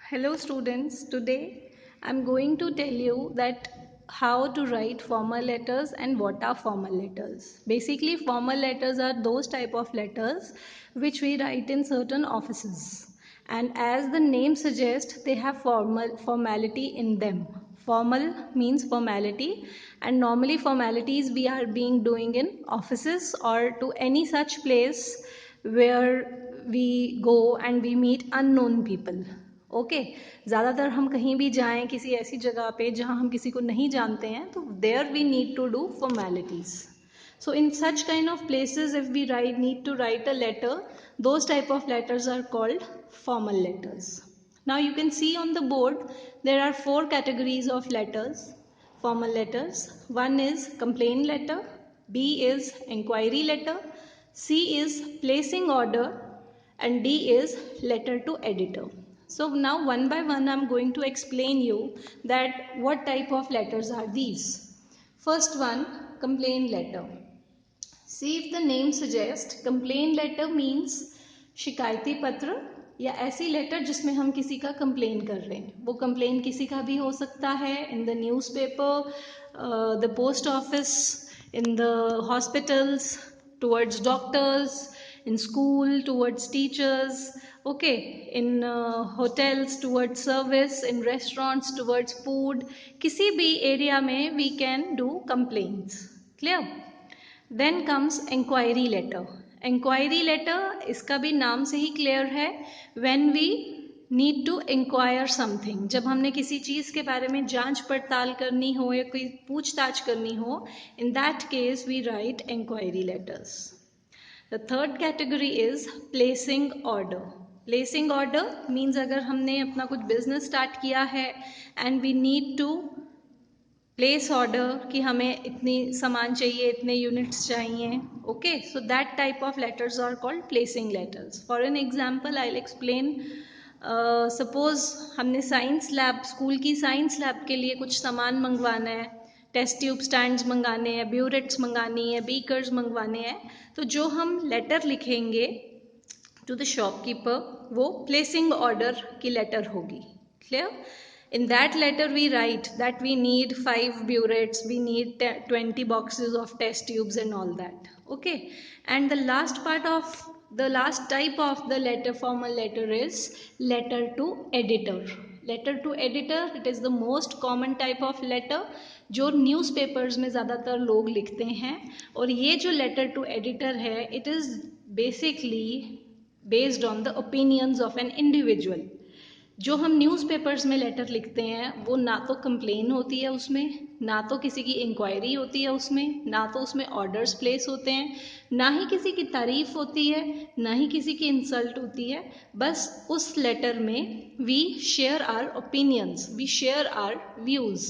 Hello students, today I'm going to tell you that how to write formal letters and what are formal letters. Basically formal letters are those type of letters which we write in certain offices, and as the name suggests they have formality in them. Formal means formality, and normally formalities we are being doing in offices or to any such place where we go and we meet unknown people. Okay ज़्यादातर हम कहीं भी जाएं किसी ऐसी जगह पे जहां हम किसी को नहीं जानते हैं तो there we need to do formalities. So in such kind of places, if we need to write a letter, those type of letters are called formal letters. Now you can see on the board there are four categories of letters, formal letters. One is complaint letter, B is inquiry letter, C is placing order, and D is letter to editor. So now one by one I'm going to explain you that what type of letters are these. First one, complaint letter. See, if the name suggests, complaint letter means शिकायती पत्र या ऐसी letter जिसमें हम किसी का complain कर रहे हैं. वो कंप्लेन किसी का भी हो सकता है, in the newspaper, the post office, in the hospitals, towards doctors, in school towards teachers, okay, in hotels towards service, in restaurants towards food. किसी भी एरिया में we can do complaints. Clear? Then comes inquiry letter. Inquiry letter, इसका भी नाम से ही clear है, when we need to inquire something. जब हमने किसी चीज़ के बारे में जांच पड़ताल करनी हो या कोई पूछताछ करनी हो, in that case we write inquiry letters. The third category is placing order. Placing order means अगर हमने अपना कुछ बिजनेस स्टार्ट किया है and we need to place order कि हमें इतनी सामान चाहिए, इतने यूनिट्स चाहिए. Okay, so that type of letters are called placing letters. For an example I will explain. Suppose हमने साइंस लैब, स्कूल की साइंस लैब के लिए कुछ सामान मंगवाना है, टेस्ट ट्यूब स्टैंड्स मंगाने हैं, ब्यूरेट्स मंगानी है, बीकर्स मंगवाने हैं, तो जो हम लेटर लिखेंगे टू द शॉपकीपर वो प्लेसिंग ऑर्डर की लेटर होगी. Clear? In that letter we write that we need 5 burettes, we need 20 boxes of test tubes and all that. Okay, and the last type of the letter, formal letter, is letter to editor. Letter to editor, it is the most common type of letter जो newspapers में ज़्यादातर लोग लिखते हैं. और ये जो letter to editor है, it is basically based on the opinions of an individual. जो हम न्यूज़पेपर्स में लेटर लिखते हैं वो ना तो कंप्लेन होती है उसमें, ना तो किसी की इंक्वायरी होती है उसमें, ना तो उसमें ऑर्डर्स प्लेस होते हैं, ना ही किसी की तारीफ होती है, ना ही किसी की इंसल्ट होती है. बस उस लेटर में we share our opinions, we share our views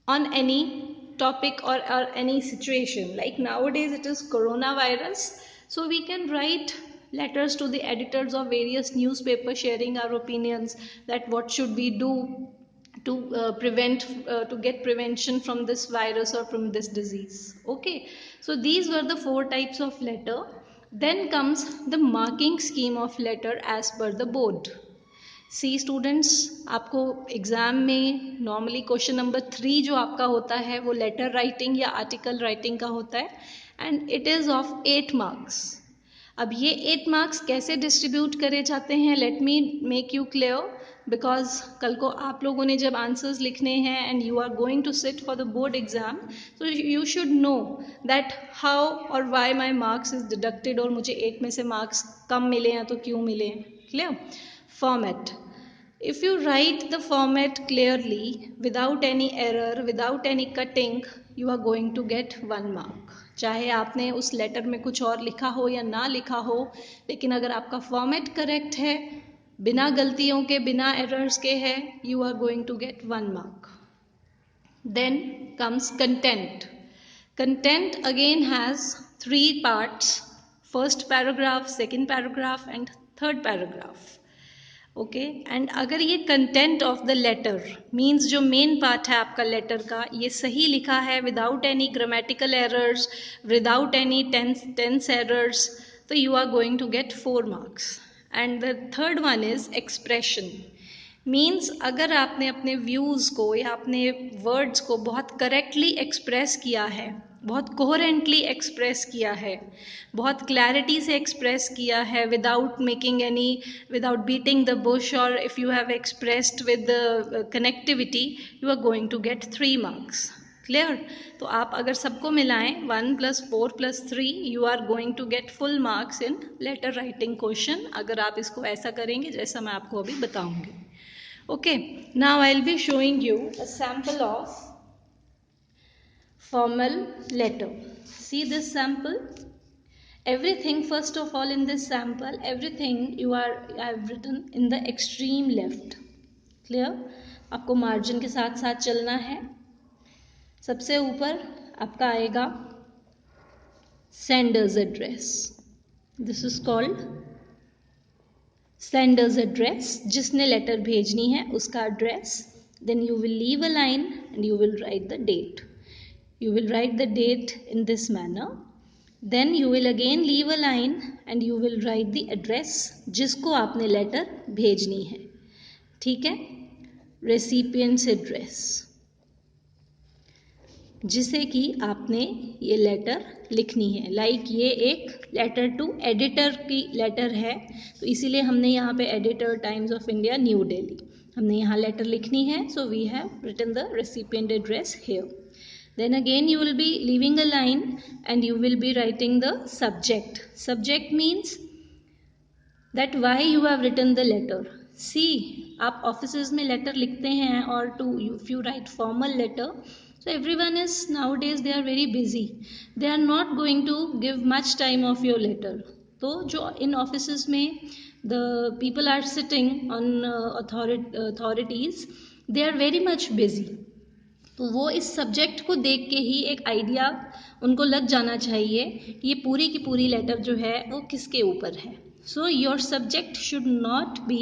on any topic or any situation. Like nowadays it is coronavirus, so we can write letters to the editors of various newspapers sharing our opinions that what should we do to to get prevention from this virus or from this disease. Okay, so these were the four types of letter. Then comes the marking scheme of letter as per the board. See students, आपको exam में normally question number 3 जो आपका होता है वो letter writing या article writing का होता है, and it is of 8 marks. अब ये 8 मार्क्स कैसे डिस्ट्रीब्यूट करे जाते हैं, let me make you clear. Because कल को आप लोगों ने जब आंसर्स लिखने हैं and you are going to sit for the board exam, तो you should know that how और why my marks is deducted, और मुझे 8 में से मार्क्स कम मिले हैं तो क्यों मिले. Clear? Format. If you write the format clearly, without any error, without any cutting, you are going to get 1 mark. चाहे आपने उस लेटर में कुछ और लिखा हो या ना लिखा हो, लेकिन अगर आपका फॉर्मेट करेक्ट है, बिना गलतियों के, बिना एरर्स के है, you are going to get 1 mark. Then comes content. Content again has 3 parts: first paragraph, second paragraph and third paragraph. Okay, and अगर ये content of the letter means जो मेन पार्ट है आपका लेटर का, ये सही लिखा है without any grammatical errors, without any tense errors, तो you are going to get 4 marks. And the third one is expression. Means अगर आपने अपने व्यूज़ को या अपने वर्ड्स को बहुत करेक्टली एक्सप्रेस किया है, बहुत कोहेरेंटली एक्सप्रेस किया है, बहुत क्लैरिटी से एक्सप्रेस किया है, विदाउट बीटिंग द बुश, और if you have expressed with the connectivity, you are going to get 3 marks. Clear? तो आप अगर सबको मिलाएं 1 + 4 + 3, you are going to get full marks in letter writing question, अगर आप इसको ऐसा करेंगे जैसा मैं आपको अभी बताऊंगी. Okay, now I'll be showing you a sample of formal letter. See this sample. Everything, first of all, in this sample, everything I've written in the extreme left. Clear? आपको मार्जिन के साथ साथ चलना है. सबसे ऊपर आपका आएगा sender's address. This is called sender's address. जिसने लेटर भेजनी है उसका address. Then you will leave a line and you will write the date. You will write the date in this manner. Then you will again leave a line and you will write the address जिसको आपने letter भेजनी है. ठीक है? Recipient's address, जिसे कि आपने ये लेटर लिखनी है. लाइक ये एक लेटर टू एडिटर की लेटर है, तो इसीलिए हमने यहाँ पे editor, Times of India, New Delhi, हमने यहाँ लेटर लिखनी है. So we have written the recipient address here. Then again you will be leaving a line and you will be writing the subject. Subject means that why you have written the letter. See, आप offices में letter लिखते हैं, और too if you write formal letter, so everyone is nowadays, they are very busy, they are not going to give much time of your letter. तो जो इन offices में the people are sitting on authorities, they are very much busy. तो वो इस subject को देख के ही एक आइडिया उनको लग जाना चाहिए कि ये पूरी की पूरी लेटर जो है वो किसके ऊपर है. So your subject should not be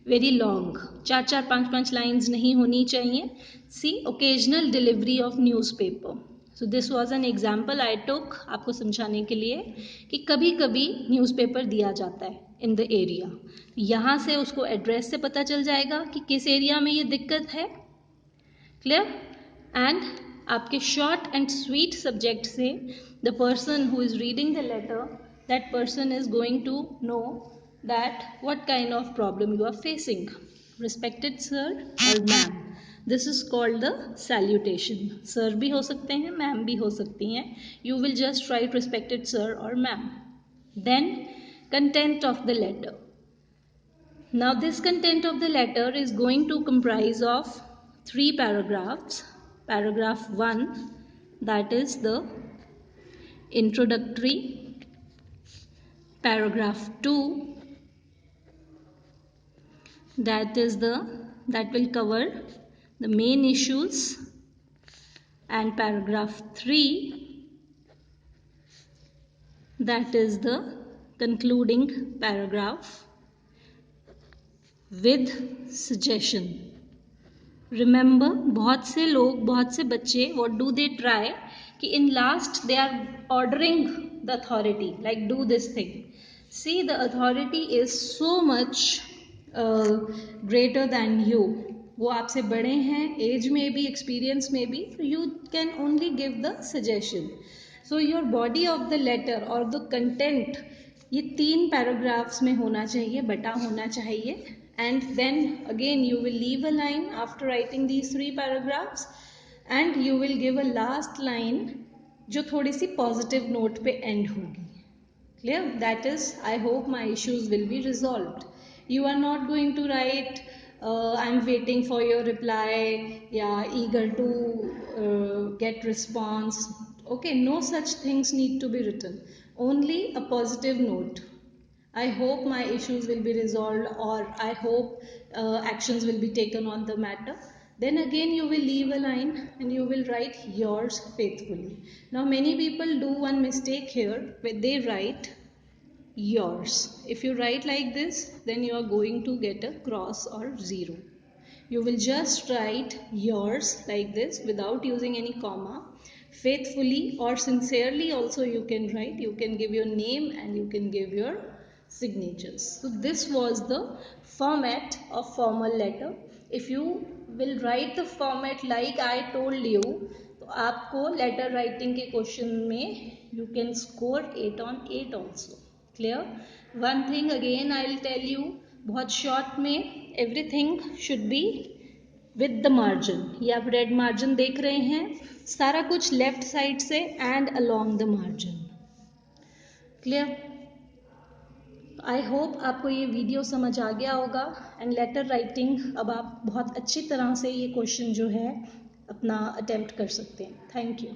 very long. 4 4 5 5 lines नहीं होनी चाहिए. See occasional delivery of newspaper. So this was an example I took आपको समझाने के लिए कि कभी कभी न्यूज़पेपर दिया जाता है इन द एरिया. यहाँ से उसको एड्रेस से पता चल जाएगा कि किस एरिया में ये दिक्कत है. क्लियर? एंड आपके शॉर्ट एंड स्वीट सब्जेक्ट से the person who is reading the letter, that person is going to know that what kind of problem you are facing. Respected sir और ma'am, this is called the salutation. Sir भी हो सकते हैं, ma'am भी हो सकती हैं. You will just write respected sir और ma'am. Then content of the letter. Now this content of the letter is going to comprise of 3 paragraphs. Paragraph 1, that is the introductory. Paragraph 2, that will cover the main issues. And paragraph 3, that is the concluding paragraph with suggestion. Remember, बहुत से लोग, बहुत से बच्चे, what do they try कि in last they are ordering the authority like do this thing. See the authority is so much greater than you. वो आपसे बड़े हैं एज में भी, एक्सपीरियंस में भी. You can only give the suggestion. So your body of the letter और the content, ये 3 पैराग्राफ्स में होना चाहिए, बटा होना चाहिए. And then again you will leave a line after writing these 3 paragraphs and you will give a last line जो थोड़ी सी positive note पे end होगी. Clear? That is, I hope my issues will be resolved. You are not going to write I'm waiting for your reply, yeah, eager to get response. Okay, no such things need to be written. Only a positive note. I hope my issues will be resolved, or I hope actions will be taken on the matter. Then again you will leave a line and you will write yours faithfully. Now many people do one mistake here where they write yours. If you write like this, then you are going to get a cross or 0. You will just write yours like this without using any comma. Faithfully or sincerely also you can write. You can give your name and you can give your signatures. So this was the format of formal letter. If you will write the format like I told you, तो आपको letter writing के question में you can score 8 on 8 also. Clear? One thing again I will tell you, बहुत short में everything should be with the margin. ये आप red margin देख रहे हैं, सारा कुछ लेफ्ट साइड से and along the margin. Clear? I hope आपको ये वीडियो समझ आ गया होगा एंड लेटर राइटिंग अब आप बहुत अच्छी तरह से ये क्वेश्चन जो है अपना अटेम्प्ट कर सकते हैं. Thank you.